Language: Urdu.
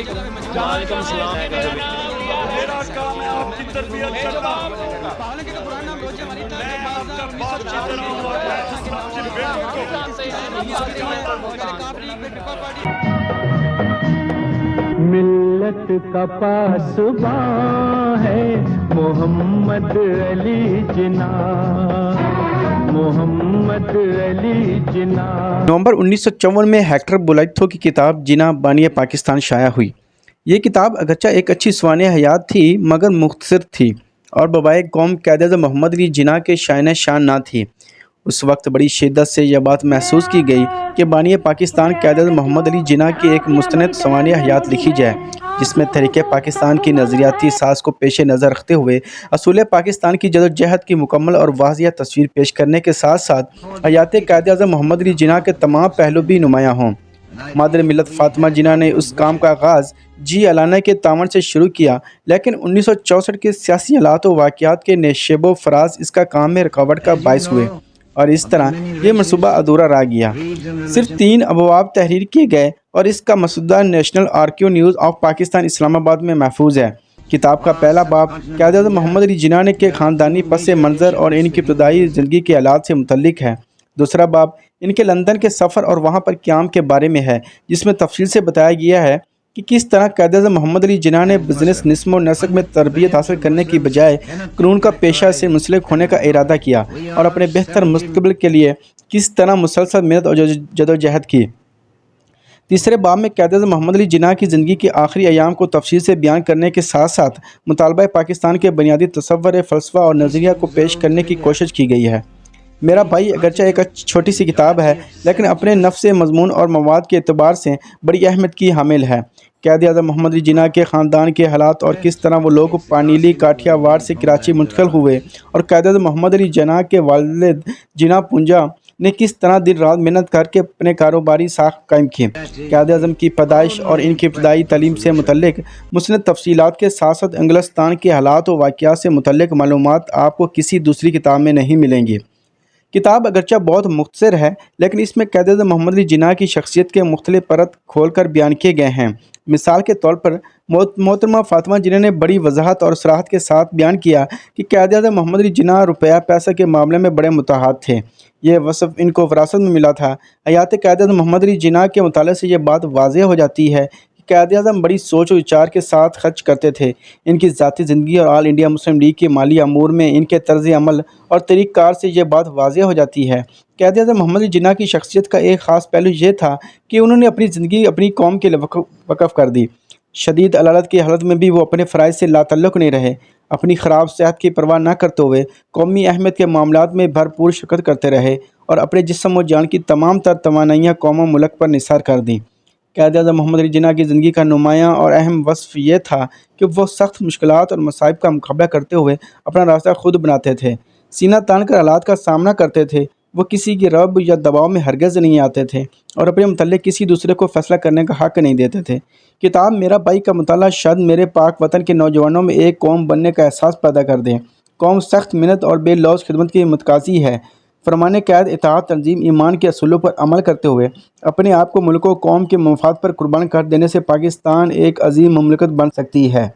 وعلیکم السلام۔ میرا کام ہے آپ کی تربیت کرنا، میں آپ کا باپ چاہتا ہوں اور میں آپ کے بیٹوں کو ملت کا پاسباں ہے محمد علی جناح، محمد علی جناح۔ نومبر 1954 میں ہیکٹر بولائتھو کی کتاب جناح بانی پاکستان شائع ہوئی۔ یہ کتاب اگرچہ ایک اچھی سوانح حیات تھی مگر مختصر تھی اور بابائے قوم قائد اعظم محمد علی جناح کے شائن شان نہ تھی۔ اس وقت بڑی شدت سے یہ بات محسوس کی گئی کہ بانی پاکستان قائد اعظم محمد علی جناح کی ایک مستند سوانح حیات لکھی جائے جس میں تحریک پاکستان کی نظریاتی ساز کو پیش نظر رکھتے ہوئے اصول پاکستان کی جدوجہد کی مکمل اور واضح تصویر پیش کرنے کے ساتھ ساتھ حیات قائد اعظم محمد علی جناح کے تمام پہلو بھی نمایاں ہوں۔ مادر ملت فاطمہ جناح نے اس کام کا آغاز جی علانہ کے تعاون سے شروع کیا، لیکن 1964 کے سیاسی حالات و واقعات کے نشیب و فراز اس کا کام میں رکاوٹ کا باعث ہوئے اور اس طرح یہ منصوبہ ادھورا رہ گیا۔ صرف 3 ابواب تحریر کیے گئے اور اس کا مسودہ national archive news of Pakistan اسلام آباد میں محفوظ ہے۔ کتاب کا پہلا باب قائد اعظم محمد علی جناح کے خاندانی پس منظر اور ان کی ابتدائی زندگی کے حالات سے متعلق ہے۔ دوسرا باب ان کے لندن کے سفر اور وہاں پر قیام کے بارے میں ہے جس میں تفصیل سے بتایا گیا ہے کہ کس طرح قائد اعظم محمد علی جناح نے بزنس نظم و نسق میں تربیت حاصل کرنے کی بجائے قانون کا پیشہ سے منسلک ہونے کا ارادہ کیا اور اپنے بہتر مستقبل کے لیے کس طرح مسلسل محنت اور جدوجہد کی۔ تیسرے باب میں قائد اعظم محمد علی جناح کی زندگی کے آخری ایام کو تفصیل سے بیان کرنے کے ساتھ ساتھ مطالبہ پاکستان کے بنیادی تصور، فلسفہ اور نظریہ کو پیش کرنے کی کوشش کی گئی ہے۔ میرا بھائی اگرچہ ایک چھوٹی سی کتاب ہے لیکن اپنے نفس، مضمون اور مواد کے اعتبار سے بڑی اہمیت کی حامل ہے۔ قائد اعظم محمد علی جناح کے خاندان کے حالات اور کس طرح وہ لوگ پانیلی کاٹھیا واڑ سے کراچی منتقل ہوئے اور قائد اعظم محمد علی جناح کے والد جناح پونجا نے کس طرح دن رات محنت کر کے اپنے کاروباری ساکھ قائم کی۔ قائد اعظم کی پیدائش اور ان کی ابتدائی تعلیم سے متعلق مستند تفصیلات کے ساتھ ساتھ انگلستان کے حالات و واقعات سے متعلق معلومات آپ کو کسی دوسری کتاب میں نہیں ملیں گی۔ کتاب اگرچہ بہت مختصر ہے لیکن اس میں قائد اعظم محمد علی جناح کی شخصیت کے مختلف پرت کھول کر بیان کیے گئے ہیں۔ مثال کے طور پر محترمہ فاطمہ جناح نے بڑی وضاحت اور صراحت کے ساتھ بیان کیا کہ قائد اعظم محمد علی جناح روپیہ پیسہ کے معاملے میں بڑے متحد تھے۔ یہ وصف ان کو وراثت میں ملا تھا۔ حیات قائد اعظم محمد علی جناح کے مطالعے سے یہ بات واضح ہو جاتی ہے کہ قائد اعظم بڑی سوچ و وچار کے ساتھ خرچ کرتے تھے۔ ان کی ذاتی زندگی اور آل انڈیا مسلم لیگ کے مالی امور میں ان کے طرز عمل اور طریقہ کار سے یہ بات واضح ہو جاتی ہے۔ قائد اعظم محمد علی جناح کی شخصیت کا ایک خاص پہلو یہ تھا کہ انہوں نے اپنی زندگی اپنی قوم کے لیے وقف کر دی۔ شدید علالت کی حالت میں بھی وہ اپنے فرائض سے لا تعلق نہیں رہے۔ اپنی خراب صحت کی پرواہ نہ کرتے ہوئے قومی اہمیت کے معاملات میں بھرپور شرکت کرتے رہے اور اپنے جسم و جان کی تمام تر توانائیاں قوم و ملک پر نثار کر دیں۔ قائد اعظم محمد علی جناح کی زندگی کا نمایاں اور اہم وصف یہ تھا کہ وہ سخت مشکلات اور مصائب کا مقابلہ کرتے ہوئے اپنا راستہ خود بناتے تھے، سینہ تان کر حالات کا سامنا کرتے تھے۔ وہ کسی کی رب یا دباؤ میں ہرگز نہیں آتے تھے اور اپنے متعلق کسی دوسرے کو فیصلہ کرنے کا حق نہیں دیتے تھے۔ کتاب میرا بھائی کا مطالعہ شاید میرے پاک وطن کے نوجوانوں میں ایک قوم بننے کا احساس پیدا کر دے۔ قوم سخت محنت اور بے لوث خدمت کی متقاضی ہے۔ فرمان قائد، اطاعت، تنظیم، ایمان کے اصولوں پر عمل کرتے ہوئے اپنے آپ کو ملک و قوم کے مفاد پر قربان کر دینے سے پاکستان ایک عظیم مملکت بن سکتی ہے۔